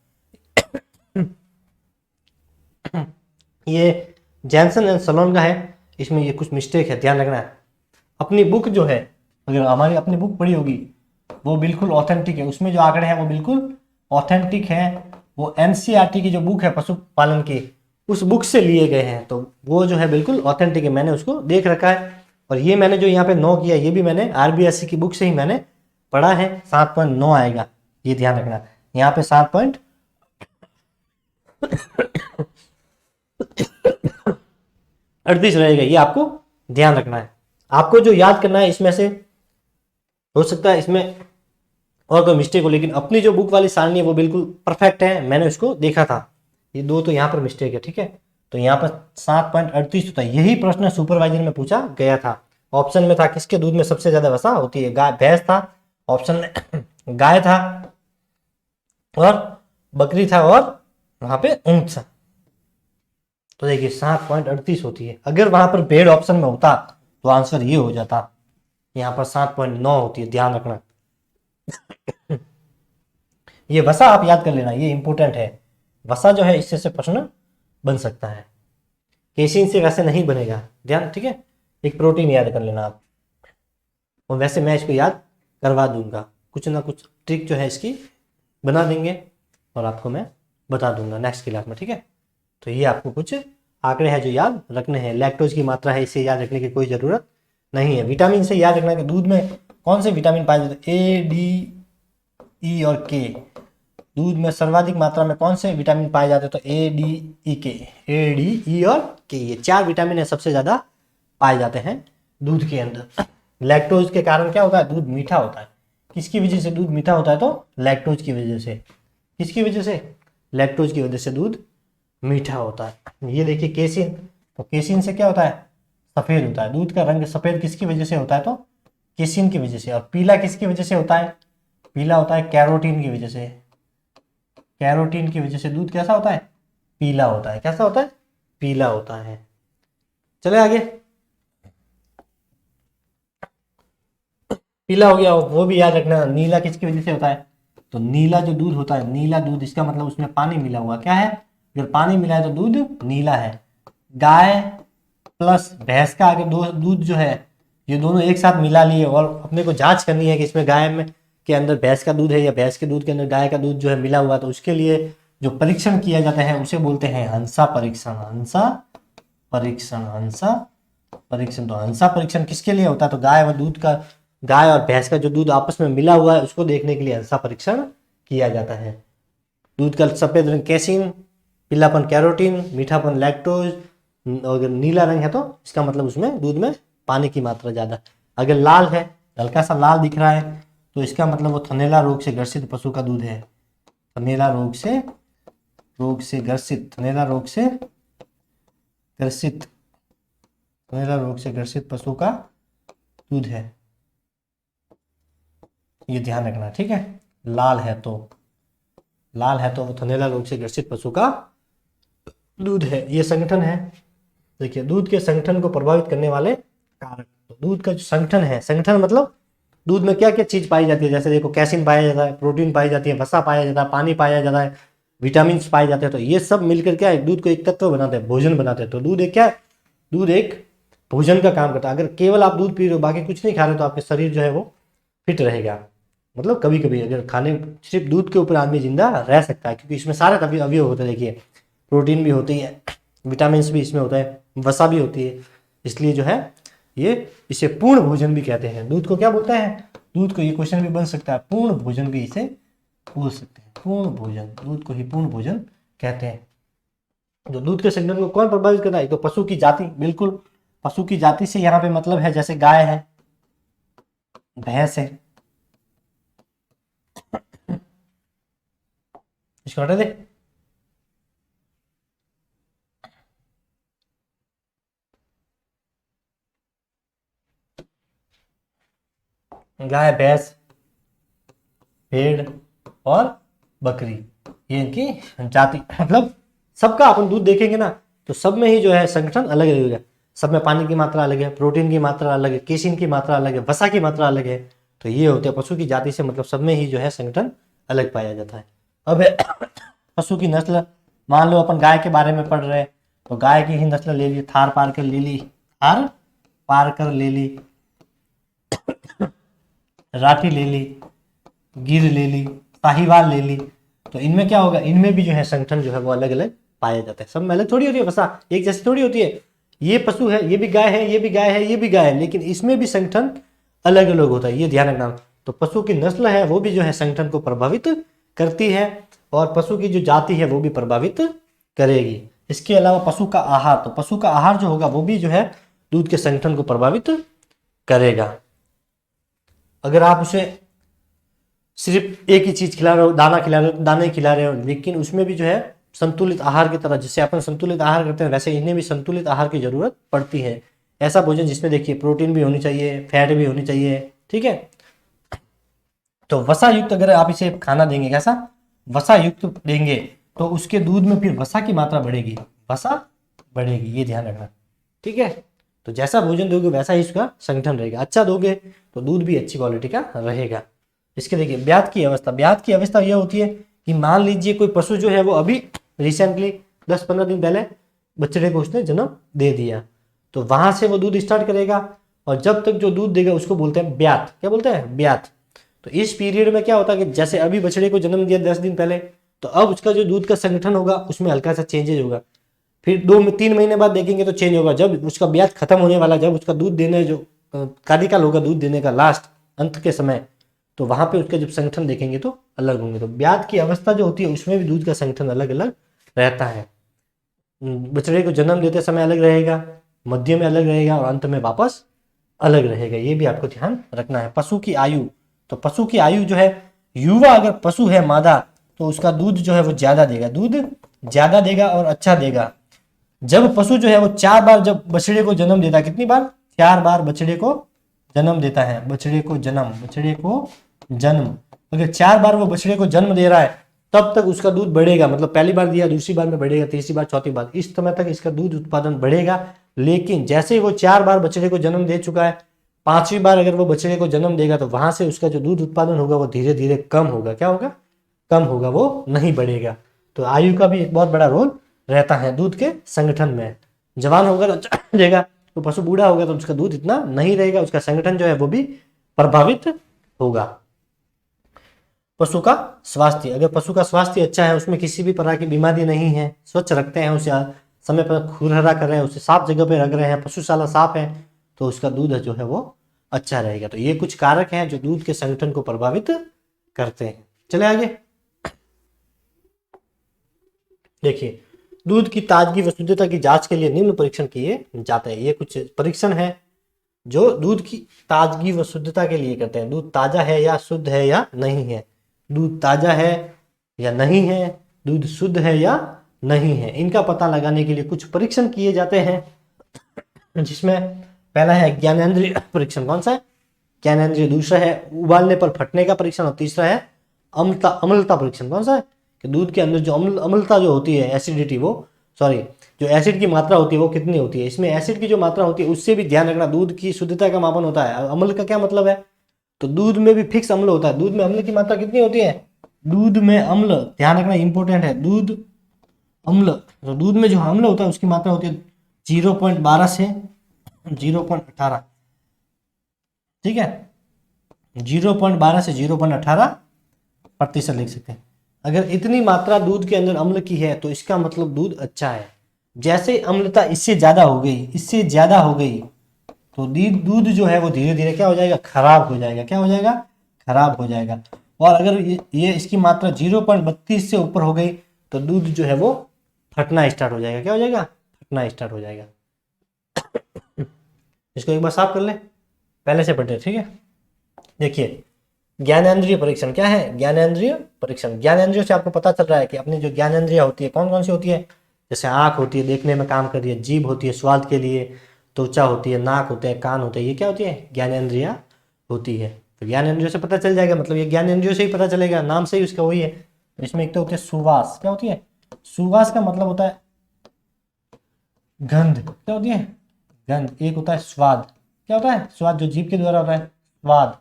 ये जैनसन एंड सलोन का है, इसमें ये कुछ मिस्टेक है, ध्यान रखना है। अपनी बुक जो है, अगर हमारी अपनी बुक पढ़ी होगी वो बिल्कुल ऑथेंटिक है, उसमें जो आंकड़े हैं वो बिल्कुल ऑथेंटिक है। वो एनसीईआरटी की जो बुक है पशुपालन की, उस बुक से लिए गए हैं, तो वो जो है बिल्कुल ऑथेंटिक है, मैंने उसको देख रखा है। और ये मैंने जो यहाँ पे 9 किया ये भी मैंने आरबीएससी की बुक से ही मैंने पढ़ा है। 7.9 आएगा, ये ध्यान रखना। यहाँ पे 7.38 रहेगा, ये आपको ध्यान रखना है। आपको जो याद करना है इसमें से, हो सकता है इसमें और कोई मिस्टेक हो, लेकिन अपनी जो बुक वाली सारणी है वो बिल्कुल परफेक्ट है, मैंने उसको देखा था। ये 2 तो यहाँ पर मिस्टेक है, ठीक है। तो यहाँ पर 7.38 होता है। यही प्रश्न सुपरवाइजर में पूछा गया था। ऑप्शन में था किसके दूध में सबसे ज्यादा वसा होती है? गाय, भैंस था ऑप्शन में, गाय था और बकरी था और वहां पे ऊंट था। तो देखिए 7.38 होती है। अगर वहां पर भेड़ ऑप्शन में होता तो आंसर ये हो जाता। यहाँ पर 7.9 होती है, ध्यान रखना। ये वसा आप याद कर लेना, ये इंपॉर्टेंट है। वसा जो है इससे से प्रश्न बन सकता है, केसिन से वैसे नहीं बनेगा, ध्यान, ठीक है। एक प्रोटीन याद कर लेना आप, और वैसे मैं इसको याद करवा दूंगा, कुछ ना कुछ ट्रिक जो है इसकी बना देंगे और आपको मैं बता दूंगा नेक्स्ट क्लास में, ठीक है। तो ये आपको कुछ आंकड़े हैं जो याद रखने हैं। लैक्टोज की मात्रा है, इसे याद रखने की कोई ज़रूरत नहीं है। विटामिन से याद रखना कि दूध में कौन से विटामिन पाए जाते हैं? ए, डी, ई और के। दूध में सर्वाधिक मात्रा में कौन से विटामिन पाए जाते हैं? तो ए, डी, ई, के। ए, डी, ई और के, ये 4 विटामिन है सबसे ज़्यादा पाए जाते हैं दूध के अंदर। लैक्टोज के कारण क्या होता है? दूध मीठा होता है। किसकी वजह से दूध मीठा होता है? तो लैक्टोज की वजह से। किसकी वजह से? लैक्टोज की वजह से दूध मीठा होता है। ये देखिए केसिन, तो केसिन से क्या होता है? सफेद होता है। दूध का रंग सफेद किसकी वजह से होता है? तो केसिन की वजह से। और पीला किसकी वजह से होता है? पीला होता है कैरोटीन की वजह से। कैरोटीन की वजह से दूध कैसा होता है? पीला होता है। कैसा होता है? पीला होता है। चले आगे। पीला हो गया, वो भी याद रखना। नीला किसकी वजह से होता है? तो नीला जो दूध होता है, नीला दूध, इसका मतलब उसमें पानी मिला हुआ। क्या है? अगर पानी मिला है तो दूध नीला है। गाय प्लस भैंस का अगर दूध जो है, ये दोनों एक साथ मिला लिए और अपने को जांच करनी है कि इसमें गाय में के अंदर भैंस का दूध है या भैंस के दूध के अंदर गाय का दूध जो है मिला हुआ, तो उसके लिए जो परीक्षण किया जाता है उसे बोलते हैं हंसा परीक्षण। हंसा परीक्षण, हंसा परीक्षण। तो हंसा परीक्षण किसके लिए होता है? तो गाय और भैंस का जो दूध आपस में मिला हुआ है उसको देखने के लिए हंसा परीक्षण किया जाता है। दूध का सफेद रंग कैसीन, पीलापन कैरोटीन, मीठापन लैक्टोज, अगर नीला रंग है तो इसका मतलब उसमें दूध में पानी की मात्रा ज्यादा। अगर लाल है, हल्का सा लाल दिख रहा है, तो इसका मतलब वो थनैला रोग से ग्रसित पशु का दूध है। थनैला रोग से ग्रसित, थनैला रोग से ग्रसित, थनैला रोग से ग्रसित पशु का दूध है, ये ध्यान रखना, ठीक है। लाल है तो वो थनैला रोग से ग्रसित पशु का दूध है। ये संगठन है। देखिए, दूध के संगठन को प्रभावित करने वाले कारक। तो दूध का जो संगठन है, संगठन मतलब दूध में क्या क्या चीज पाई जाती है, जैसे देखो कैसिन पाया जाता है, प्रोटीन पाई जाती है, वसा पाया जाता है, पानी पाया जाता है, विटामिन पाए जाते हैं। तो ये सब मिलकर क्या है, दूध को एक तत्व बनाते हैं, भोजन बनाते हैं। तो दूध एक क्या है, दूध एक भोजन का काम करता है। अगर केवल आप दूध पी रहे हो, बाकी कुछ नहीं खा रहे, तो आपके शरीर जो है वो फिट रहेगा। मतलब कभी कभी अगर खाने सिर्फ दूध के ऊपर आदमी जिंदा रह सकता है, क्योंकि इसमें सारे अवयव होते हैं। देखिए, प्रोटीन भी होती है, विटामिन भी इसमें होता है, वसा भी होती है, इसलिए जो है ये इसे पूर्ण भोजन भी कहते हैं। दूध को क्या बोलते हैं? दूध को, ये क्वेश्चन भी बन सकता है, पूर्ण भोजन भी इसे बोल सकते हैं। पूर्ण भोजन, दूध को ही पूर्ण भोजन कहते हैं। तो दूध के संगठन को कौन प्रभावित करता है? तो पशु की जाति, बिल्कुल पशु की जाति से यहाँ पे मतलब है, जैसे गाय है, भैंस है, इसको हटा दे। गाय, भैंस, भेड़ और बकरी, ये इनकी जाति। मतलब सबका अपन दूध देखेंगे ना, तो सब में ही जो है संगठन अलग अलग है। सब में पानी की मात्रा अलग है, प्रोटीन की मात्रा अलग है, केसिन की मात्रा अलग है, वसा की मात्रा अलग है। तो ये होते हैं पशु की जाति से, मतलब सब में ही जो है संगठन अलग पाया जाता है। अब पशु की नस्ल, मान लो अपन गाय के बारे में पढ़ रहे हैं, तो गाय की ही नस्ल ले ली, थार पारकर ले ली, थार पारकर ले ली, राठी ले ली, गिर ले ली, साहिवाल ले ली। तो इनमें क्या होगा, इनमें भी जो है संगठन जो है वो अलग अलग पाया जाता है। सब में अलग थोड़ी होती है, वसा एक जैसी थोड़ी होती है। ये पशु है, ये भी गाय है, ये भी गाय है, ये भी गाय है, लेकिन इसमें भी संगठन अलग अलग होता है, ये ध्यान रखना। तो पशु की नस्ल है वो भी जो है संगठन को प्रभावित करती है, और पशु की जो जाति है वो भी प्रभावित करेगी। इसके अलावा पशु का आहार, तो पशु का आहार जो होगा वो भी जो है दूध के संगठन को प्रभावित करेगा। अगर आप उसे सिर्फ एक ही चीज खिला रहे हो, दाने खिला रहे हो, लेकिन उसमें भी जो है संतुलित आहार की तरह, जिससे अपन संतुलित आहार करते हैं, वैसे इन्हें भी संतुलित आहार की जरूरत पड़ती है। ऐसा भोजन जिसमें देखिए प्रोटीन भी होनी चाहिए, फैट भी होनी चाहिए, ठीक है। तो वसा युक्त अगर आप इसे खाना देंगे, कैसा वसा युक्त देंगे, तो उसके दूध में फिर वसा की मात्रा बढ़ेगी, वसा बढ़ेगी, ये ध्यान रखना, ठीक है। तो जैसा भोजन दोगे वैसा ही इसका संगठन रहेगा। अच्छा दोगे तो दूध भी अच्छी क्वालिटी का रहेगा। इसके देखिए ब्यात की अवस्था, ब्यात की अवस्था यह होती है कि मान लीजिए कोई पशु जो है वो अभी रिसेंटली 10-15 दिन पहले बछड़े को उसने जन्म दे दिया, तो वहां से वो दूध स्टार्ट करेगा, और जब तक जो दूध देगा उसको बोलते हैं ब्यात। क्या बोलते हैं? ब्यात। तो इस पीरियड में क्या होता है कि जैसे अभी बछड़े को जन्म दिया 10 दिन पहले, तो अब उसका जो दूध का संगठन होगा उसमें हल्का सा चेंजेज होगा। फिर 2-3 महीने बाद देखेंगे तो चेंज होगा। जब उसका ब्याज खत्म होने वाला, जब उसका दूध देने जो कार्यकाल होगा दूध देने का, लास्ट अंत के समय, तो वहां पे उसका जब संगठन देखेंगे तो अलग होंगे। तो ब्याज की अवस्था जो होती है उसमें भी दूध का संगठन अलग अलग रहता है। बछड़े को जन्म देते समय अलग रहेगा, मध्य में अलग रहेगा, और अंत में वापस अलग रहेगा। ये भी आपको ध्यान रखना है। पशु की आयु, तो पशु की आयु जो है, युवा अगर पशु है मादा, तो उसका दूध जो है वो ज्यादा देगा, दूध ज्यादा देगा और अच्छा देगा। जब पशु जो है वो 4 बार जब बछड़े को जन्म देता है, कितनी बार? 4 बार बछड़े को जन्म देता है। बछड़े को जन्म अगर 4 बार वो बछड़े को जन्म दे रहा है, तब तक उसका दूध बढ़ेगा। मतलब पहली बार दिया, दूसरी बार में बढ़ेगा, तीसरी बार, चौथी बार, इस समय तक इसका दूध उत्पादन बढ़ेगा। लेकिन जैसे ही वो 4 बार बछड़े को जन्म दे चुका है, 5वीं बार अगर वो बछड़े को जन्म देगा, तो वहां से उसका जो दूध उत्पादन होगा वो धीरे धीरे कम होगा। क्या होगा? कम होगा, वो नहीं बढ़ेगा। तो आयु का भी एक बहुत बड़ा रोल रहता है दूध के संगठन में। जवान होगा तो अच्छा देगा, तो पशु बूढ़ा होगा तो उसका दूध इतना नहीं रहेगा, उसका संगठन जो है वो भी प्रभावित होगा। पशु का स्वास्थ्य, अगर पशु का स्वास्थ्य अच्छा है, उसमें किसी भी प्रकार की बीमारी नहीं है, स्वच्छ रखते हैं उसे, समय पर खुरहरा कर रहे हैं, उसे साफ जगह पे रख रहे हैं, पशुशाला साफ है, तो उसका दूध जो है वो अच्छा रहेगा। तो ये कुछ कारक हैं जो दूध के संगठन को प्रभावित करते हैं। चले आगे, देखिए दूध की ताजगी व शुद्धता की जांच के लिए निम्न परीक्षण किए जाते हैं। ये कुछ परीक्षण है जो दूध की ताजगी व शुद्धता के लिए करते हैं। दूध ताजा है या शुद्ध है या नहीं है, दूध ताजा है या नहीं है, दूध शुद्ध है या नहीं है, इनका पता लगाने के लिए कुछ परीक्षण किए जाते हैं, जिसमें पहला है ज्ञानेंद्रिय परीक्षण। कौन सा है? ज्ञानेंद्रिय। दूसरा है उबालने पर फटने का परीक्षण, और तीसरा है अम्लता परीक्षण। कौन सा है? कि दूध के अंदर जो अम्लता जो होती है, एसिडिटी, वो सॉरी जो एसिड की मात्रा होती है वो कितनी होती है। इसमें एसिड की जो मात्रा होती है उससे भी ध्यान रखना। दूध की शुद्धता का मापन होता है। अम्ल का क्या मतलब है? तो दूध में भी फिक्स अम्ल होता है। दूध में अम्ल की मात्रा कितनी होती है? दूध में अम्ल, ध्यान रखना इंपॉर्टेंट है, दूध अम्ल, तो दूध में जो अम्ल होता है उसकी मात्रा होती है 0.12 से 0.18, ठीक है, 0.12 से 0.18% लिख सकते हैं। अगर इतनी मात्रा दूध के अंदर अम्ल की है तो इसका मतलब दूध अच्छा है। जैसे अम्लता इससे ज्यादा हो गई तो दूध जो है वो धीरे धीरे क्या हो जाएगा? खराब हो जाएगा। क्या हो जाएगा? खराब हो जाएगा। और अगर ये इसकी मात्रा 0.32 से ऊपर हो गई तो दूध जो है वो फटना स्टार्ट हो जाएगा। क्या हो जाएगा? फटना स्टार्ट हो जाएगा। इसको एक बार साफ कर ले, पहले से पढ़े, ठीक है। देखिए ज्ञानेंद्रिय परीक्षण क्या है? ज्ञानेंद्रिय परीक्षण। ज्ञानेंद्रियों से आपको पता चल रहा है कि अपनी जो ज्ञानेंद्रिय होती है कौन कौन सी होती है। जैसे आंख होती है, देखने में काम कर रही है, जीभ होती है स्वाद के लिए, त्वचा होती है, नाक होते हैं, कान होते हैं, ये क्या होती है? ज्ञानेंद्रिय होती है। तो ज्ञानेंद्रियों से पता चल जाएगा, मतलब ये ज्ञानेंद्रियों से ही पता चलेगा, नाम से ही उसका वही है। तो इसमें एक तो होती है सुवास। क्या होती है? सुवास का मतलब होता है गंध। क्या होती है? गंध। एक होता है स्वाद। क्या होता है? स्वाद जो जीभ के द्वारा होता है, स्वाद।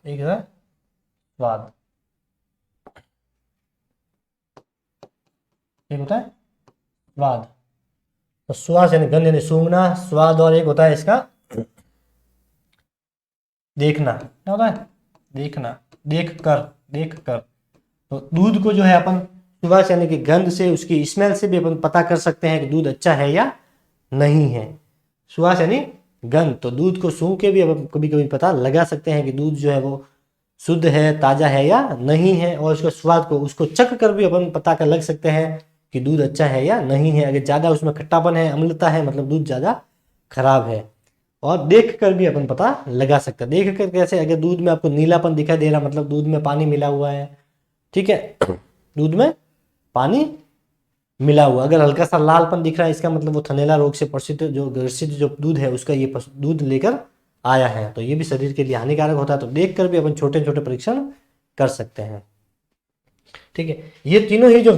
एक है स्वाद, एक होता है स्वाद। तो स्वाद यानी गंध यानी सूंघना, स्वाद, और एक होता है इसका देखना। क्या होता है? देखना, देख कर। तो दूध को जो है अपन सुवास यानी कि गंध से, उसकी स्मेल से भी अपन पता कर सकते हैं कि दूध अच्छा है या नहीं है। सुवास यानी गंध, तो दूध को सूंघ के भी अपन कभी कभी पता लगा सकते हैं कि दूध जो है वो शुद्ध है, ताजा है या नहीं है। और उसके स्वाद को, उसको चख कर भी अपन पता कर लग सकते हैं कि दूध अच्छा है या नहीं है। अगर ज्यादा उसमें खट्टापन है, अम्लता है, मतलब दूध ज्यादा खराब है। और देख कर भी अपन पता लगा सकते हैं। देख कर कैसे? अगर दूध में आपको नीलापन दिखाई दे रहा, मतलब दूध में पानी मिला हुआ है, ठीक है, दूध में पानी मिला हुआ। अगर हल्का सा लालपन दिख रहा है, इसका मतलब वो थनैला रोग से ग्रसित जो दूध है उसका ये दूध लेकर आया है। तो ये भी शरीर के लिए हानिकारक होता है। तो देख कर भी अपन छोटे छोटे परीक्षण कर सकते हैं, ठीक है। ये तीनों ही जो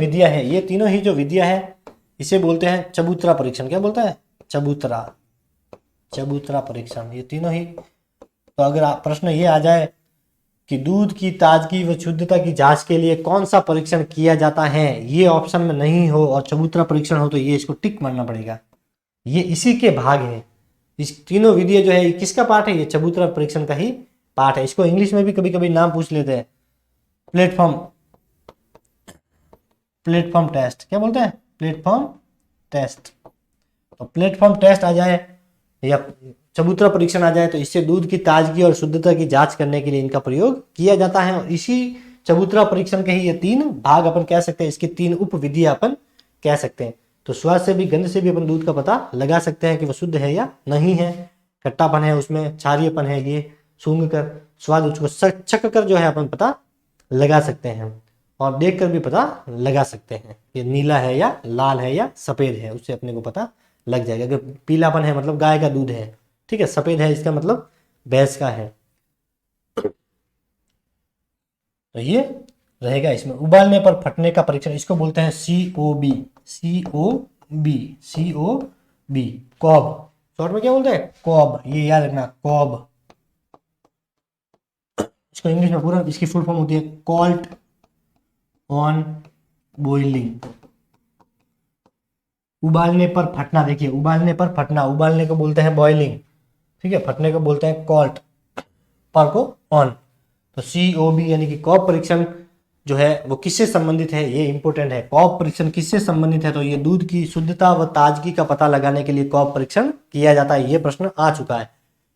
विधियां है इसे बोलते हैं चबूतरा परीक्षण। क्या बोलता है? चबूतरा परीक्षण, ये तीनों ही। तो अगर प्रश्न ये आ जाए कि दूध की ताजगी व शुद्धता की जांच के लिए कौन सा परीक्षण किया जाता है, ये ऑप्शन में नहीं हो और चबूतरा परीक्षण हो, तो ये इसको टिक मारना पड़ेगा। ये इसी के भाग है। इस तीनों विधियां जो है किसका पार्ट है? ये चबूतरा परीक्षण का ही पार्ट है। इसको इंग्लिश में भी कभी कभी नाम पूछ लेते हैं, प्लेटफॉर्म टेस्ट। क्या बोलते हैं? Platform test. तो प्लेटफॉर्म टेस्ट आ जाए या चबूतरा परीक्षण आ जाए तो इससे दूध की ताजगी और शुद्धता की जांच करने के लिए इनका प्रयोग किया जाता है। और इसी चबूतरा परीक्षण के ही ये 3 भाग अपन कह सकते हैं, इसकी 3 उप विधियां अपन कह सकते हैं। तो स्वाद से भी, गंध से भी अपन दूध का पता लगा सकते हैं कि वह शुद्ध है या नहीं है। खट्टापन है उसमें, क्षारीयपन है, ये सूंघ कर, स्वाद उसको चख कर जो है अपन पता लगा सकते हैं। और देख कर भी पता लगा सकते हैं कि नीला है या लाल है या सफेद है, उससे अपने को पता लग जाएगा। अगर पीलापन है मतलब गाय का दूध है, ठीक है, सफेद है इसका मतलब भैंस का है। तो ये रहेगा इसमें। उबालने पर फटने का परीक्षण, इसको बोलते हैं COB। कॉब, शॉर्ट में क्या बोलते हैं? कॉब, ये याद रखना, कॉब। इसको इंग्लिश में पूरा, इसकी फुल फॉर्म होती है कॉल्ट ऑन बॉइलिंग। उबालने पर फटना, देखिए उबालने पर फटना, उबालने को बोलते हैं बॉइलिंग, ठीक है, फटने को बोलते हैं कॉल्ट, पर को ऑन। तो COB यानी कि कॉब परीक्षण जो है वो किससे संबंधित है, ये इंपॉर्टेंट है। कॉब परीक्षण किससे संबंधित है, तो ये दूध की शुद्धता व ताजगी का पता लगाने के लिए कॉब परीक्षण किया जाता है। ये प्रश्न आ चुका है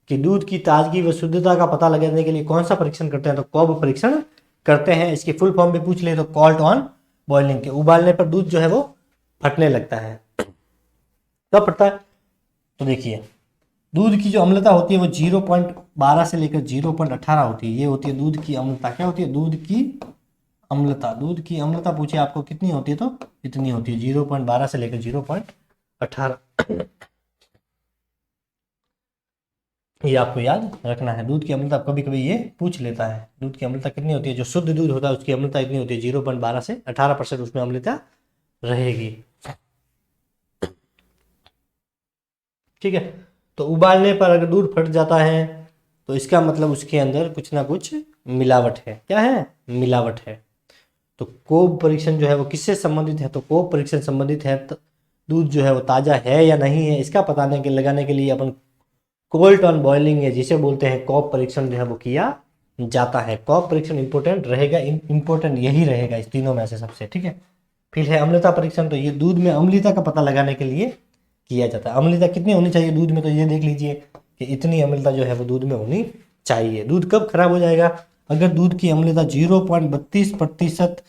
कि दूध की ताजगी व शुद्धता का पता लगाने के लिए कौन सा परीक्षण करते हैं, तो कॉब परीक्षण करते हैं। इसकी फुल फॉर्म भी पूछ ले तो कॉल्ट ऑन बॉइलिंग के उबालने पर दूध जो है वो फटने लगता है। कब फटता है, तो देखिए दूध की जो अम्लता होती है वो 0.12 से लेकर 0.18 होती है। ये होती है दूध की अम्लता। क्या होती है, दूध की अम्लता। दूध की अम्लता पूछे आपको कितनी होती है, तो इतनी होती है 0.12 से लेकर 0.18। ये आपको याद रखना है। दूध की अम्लता कभी कभी ये पूछ लेता है, दूध की अम्लता कितनी होती है। जो शुद्ध दूध होता है उसकी अम्लता इतनी होती है 0.12 से 18% उसमें अम्लता रहेगी। ठीक है, तो उबालने पर अगर दूध फट जाता है तो इसका मतलब उसके अंदर कुछ ना कुछ मिलावट है। क्या है, मिलावट है। तो कोब परीक्षण जो है वो किससे संबंधित है, तो कोब परीक्षण संबंधित है दूध जो है वो ताज़ा है या नहीं है इसका पता लगाने के लिए अपन कोल्ट ऑन बॉइलिंग है जिसे बोलते हैं कॉब परीक्षण जो है वो किया जाता है। कॉब परीक्षण इंपॉर्टेंट रहेगा, इंपॉर्टेंट यही रहेगा इस तीनों में से सबसे। ठीक है, फिर है अम्लता परीक्षण। तो ये दूध में अम्लता का पता लगाने के लिए किया जाता है। अम्लता कितनी होनी चाहिए दूध में, तो ये देख लीजिए कि इतनी अम्लता जो है वो दूध में होनी चाहिए। दूध कब खराब हो जाएगा, अगर दूध की अम्लता 0.32%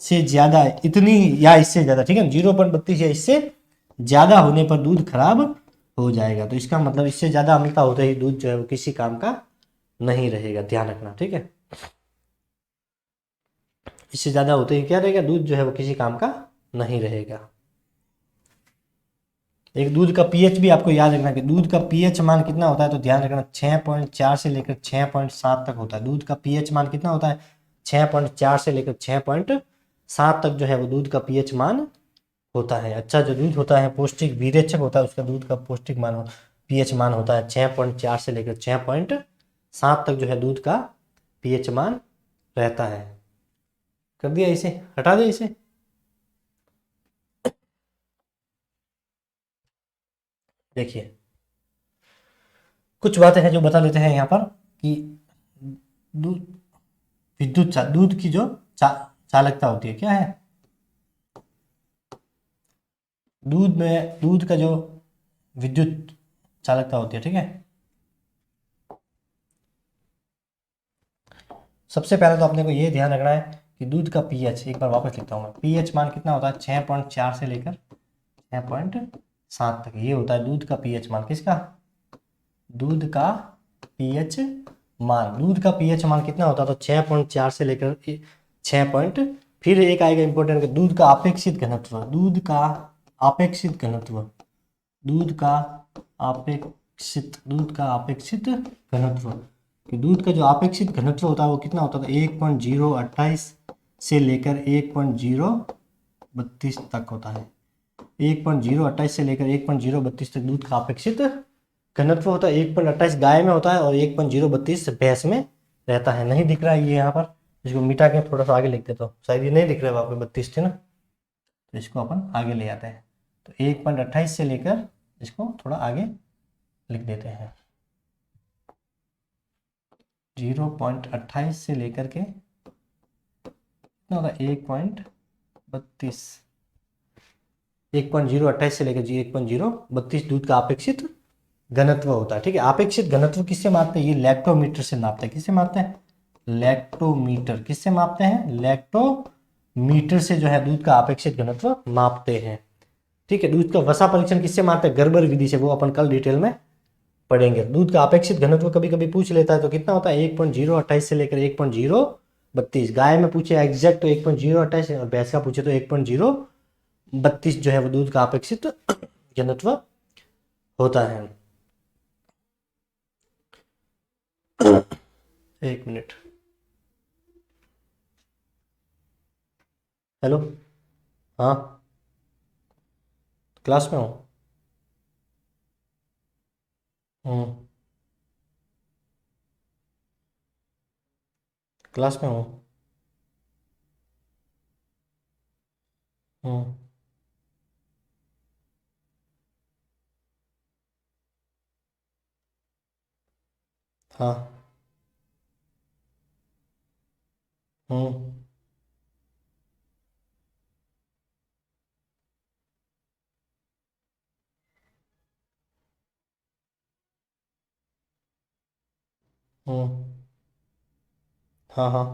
से ज़्यादा है, इतनी या इससे ज़्यादा। ठीक है, 0.32 या इससे ज़्यादा होने पर दूध खराब हो जाएगा। तो इसका मतलब इससे ज़्यादा अम्लता होते ही दूध जो है वो किसी काम का नहीं रहेगा, ध्यान रखना। ठीक है, इससे ज़्यादा होते ही क्या रहेगा, दूध जो है वो किसी काम का नहीं रहेगा। एक दूध का पीएच भी आपको याद रखना कि दूध का पीएच मान कितना होता है, तो ध्यान रखना 6.4 से लेकर 6.7 तक होता है। दूध का पीएच मान कितना होता है, 6.4 से लेकर 6.7 तक जो है वो दूध का पीएच मान होता है। अच्छा जो दूध होता है पौष्टिक विरेचक होता है, उसका दूध का पौष्टिक मान पीएच मान होता है 6.4 से लेकर 6.7 तक जो है दूध का पीएच मान रहता है। कर दिया इसे, हटा दिया इसे। देखिए कुछ बातें हैं जो बता देते हैं यहाँ पर कि दूध दूध की जो चालकता होती है, क्या है, दूध में दूध का जो विद्युत चालकता होती है। ठीक है, सबसे पहले तो अपने को ये ध्यान रखना है कि दूध का पीएच, एक बार वापस लिखता हूँ मैं, पीएच मान कितना होता है 6.4 से लेकर 6.7 तक। ये होता है दूध का पीएच मान। किसका, दूध का पीएच मान। दूध का पीएच मान कितना होता है, तो 6.4 से लेकर 6 पॉइंट, फिर एक आएगा इंपॉर्टेंट, दूध का अपेक्षित घनत्व। दूध का अपेक्षित घनत्व, दूध का दूध का अपेक्षित घनत्व, कि दूध का जो अपेक्षित घनत्व होता है वो कितना होता है, 1.028 से लेकर 1.032 तक होता है। 1.028 से लेकर 1.032 तक दूध का अपेक्षित घनत्व होता है। 1.28 गाय में होता है और 1.032 भैंस में रहता है। नहीं दिख रहा है ये यहाँ पर, इसको मिटा के थोड़ा सा आगे लिख देता हूँ, शायद ये नहीं दिख रहा है, वहाँ पे 32 थे ना, तो इसको अपन आगे ले आते हैं। तो 1.28 से लेकर इसको थोड़ा आगे लिख देते हैं, 0.28 से लेकर के कितना होगा, 1.32, 1.028 से लेकर 1.032 दूध का अपेक्षित घनत्व होता है। ठीक है, अपेक्षित घनत्व किससे मापते हैं, ये लैक्टोमीटर से मापते हैं। किससे मापते हैं, लैक्टोमीटर। किससे मापते हैं, लैक्टोमीटर से जो है दूध का अपेक्षित घनत्व मापते हैं। ठीक है, दूध का वसा परीक्षण किससे मापते हैं, गर्बर विधि से, वो अपन कल डिटेल में पढ़ेंगे। दूध का अपेक्षित घनत्व कभी कभी पूछ लेता है, तो कितना होता है 1.028 से लेकर 1.032। गाय में पूछे एग्जैक्ट तो 1.028 और भैंस का पूछे तो 1.032 जो है वो दूध का अपेक्षित घनत्व होता है। एक मिनट, हेलो, हाँ क्लास में हूँ। हम्म, क्लास में हूँ। हम्म, हाँ हम्म हम्म। हाँ हाँ।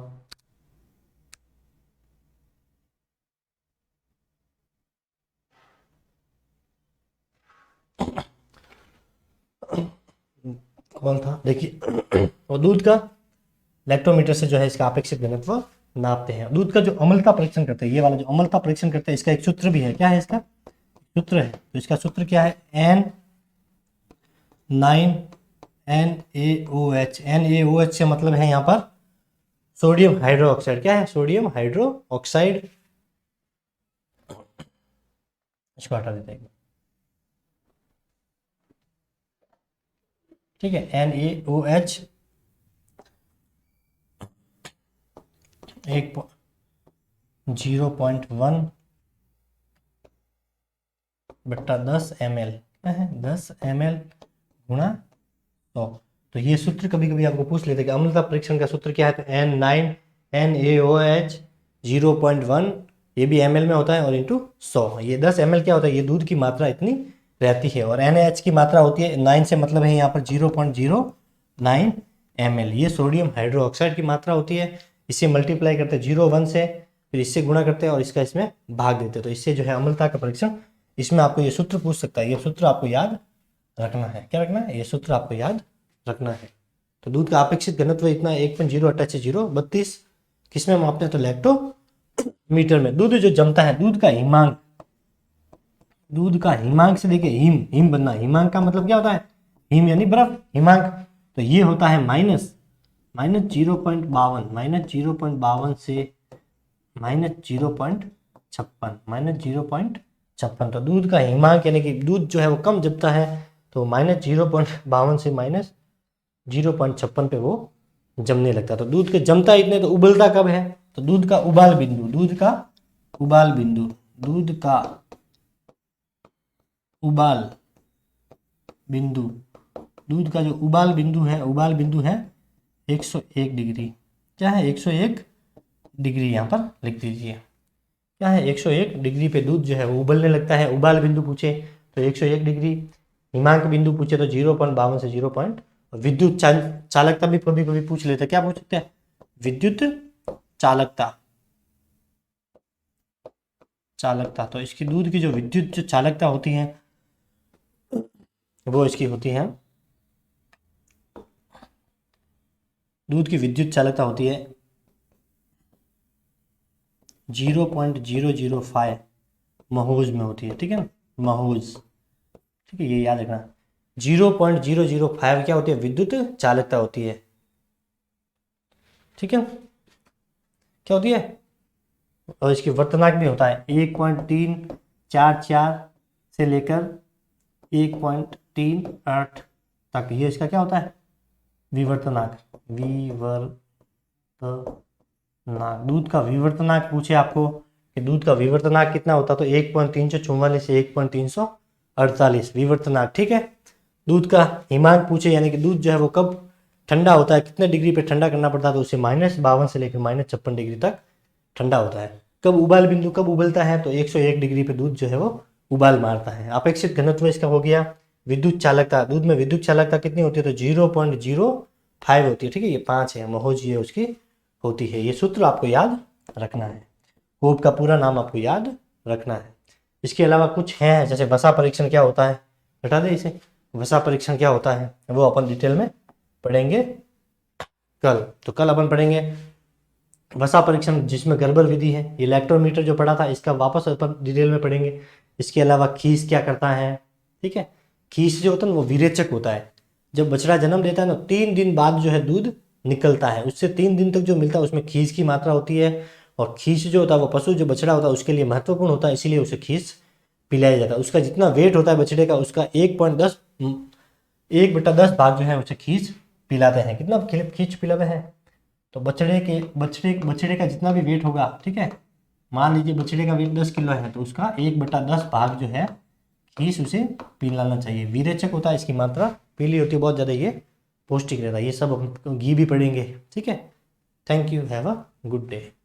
कौन था देखिए और दूध का लैक्टोमीटर से जो है इसका अपेक्षित घनत्व नापते हैं। दूध का जो अम्लता परीक्षण करते हैं, ये वाला जो अम्लता परीक्षण करते हैं, इसका एक सूत्र भी है। क्या है इसका सूत्र? है तो इसका सूत्र क्या है? N9 NaOH। NaOH से मतलब है यहाँ पर सोडियम हाइड्रोक्साइड। क्या है? Sodium hydro oxide. इसको हटा देते हैं। ठीक है, NaOH एक 0.1 बट्टा 10 ml। क्या है? 10 ml गुणा 100। तो ये सूत्र कभी कभी आपको पूछ लेते हैं कि अम्लता परीक्षण का सूत्र क्या है। तो N9 NaOH 0.1, ये भी ml में होता है, और इंटू 100। ये 10 ml क्या होता है? ये दूध की मात्रा इतनी रहती है। और NaH की मात्रा होती है 9 से मतलब है यहाँ पर 0.09 ml। ये सोडियम हाइड्रोक्साइड की मात्रा होती है। इसे मल्टीप्लाई करते हैं 0.1 से, फिर इससे गुणा करते हैं और इसका इसमें भाग देते हैं। तो इससे जो है अम्लता का परीक्षण, इसमें आपको ये सूत्र पूछ सकता है। ये सूत्र आपको याद रखना है। क्या रखना है? ये सूत्र आपको याद रखना है। तो दूध का अपेक्षित घनत्व इतना 1.088 किस में मापते हैं? तो लैक्टो मीटर में। दूध जो जमता है, दूध का हिमांक, दूध का हिमांक से देखिए हिम, हिम बनना। हिमांक का मतलब क्या होता है? हिम यानी बर्फ, हिमांक। तो ये होता है माइनस 0.52, -0.52 से -0.56, -0.56। तो दूध का हिमांक यानी कि दूध जो है वो कम जमता है, तो -0.52 से -0.56 पे वो जमने लगता है। तो दूध के जमता इतने, तो उबलता कब है? तो दूध का उबाल बिंदु, दूध का उबाल बिंदु, दूध का उबाल बिंदु, दूध का जो उबाल बिंदु है, उबाल बिंदु है 101 डिग्री। क्या है? 101 डिग्री यहाँ पर लिख दीजिए। क्या है? 101 डिग्री पे दूध जो है वो उबलने लगता है। उबाल बिंदु पूछे तो 101 डिग्री, हिमांक बिंदु पूछे तो 0.52 से 0 पॉइंट। विद्युत चालकता भी कभी कभी पूछ लेते हैं। क्या पूछ सकते हैं? विद्युत चालकता, चालकता। तो इसकी दूध की जो विद्युत जो चालकता होती है वो इसकी होती है, दूध की विद्युत चालकता होती है 0.005 महोज में होती है। ठीक है, महोज। ठीक है, ये याद रखना। 0.005 क्या होती है? विद्युत चालकता होती है। ठीक है, क्या होती है? और इसकी वर्तनाक भी होता है 1.344 से लेकर 1.38 तक। ये इसका क्या होता है? विवर्तनाक, विवर्तनाक। दूध का विवर्तनाक पूछे आपको कि दूध का विवर्तनाक कितना होता, तो 1.344 से 1.348 विवर्तनाक। ठीक है, दूध का हिमांक पूछे यानी कि दूध जो है वो कब ठंडा होता है, कितने डिग्री पे ठंडा करना पड़ता है, तो उसे -52 से लेकर -56 डिग्री तक ठंडा होता है। कब उबाल बिंदु कब उबलता है? तो 101 डिग्री पे दूध जो है वो उबाल मारता है। अपेक्षित घनत्व इसका हो गया। विद्युत चालकता, दूध में विद्युत चालकता कितनी होती है? तो 0.05 होती है। ठीक है, ये 5 है महोज, ये उसकी होती है। ये सूत्र आपको याद रखना है। होप का पूरा नाम आपको याद रखना है। इसके अलावा कुछ है, जैसे वसा परीक्षण क्या होता है, हटा दे इसे। वसा परीक्षण क्या होता है वो अपन डिटेल में पढ़ेंगे कल। तो कल अपन पढ़ेंगे वसा परीक्षण जिसमें गर्बर विधि है। ये लैक्टोमीटर जो पढ़ा था इसका वापस अपन डिटेल में पढ़ेंगे। इसके अलावा खीस क्या करता है? ठीक है, खीस जो होता है ना वो विरेचक होता है। जब बछड़ा जन्म देता है ना, 3 दिन बाद जो है दूध निकलता है, उससे 3 दिन तक जो मिलता है उसमें खीस की मात्रा होती है। और खीस जो होता है वो पशु जो बछड़ा होता है उसके लिए महत्वपूर्ण होता है, इसीलिए उसे खीस पिलाया जाता है। उसका जितना वेट होता है बछड़े का, उसका 1/10 भाग जो है उसे खीस पिलाते हैं। कितना खींच पिलाते हैं? तो बछड़े का जितना भी वेट होगा, ठीक है, मान लीजिए बछड़े का वेट 10 किलो है, तो उसका 1/10 भाग जो है खीस उसे पिलाना चाहिए। विरेचक होता है, इसकी मात्रा पीली होती है बहुत ज़्यादा, ये पौष्टिक रहता है। ये सब हम घी भी पढ़ेंगे। ठीक है, thank you, have a good day.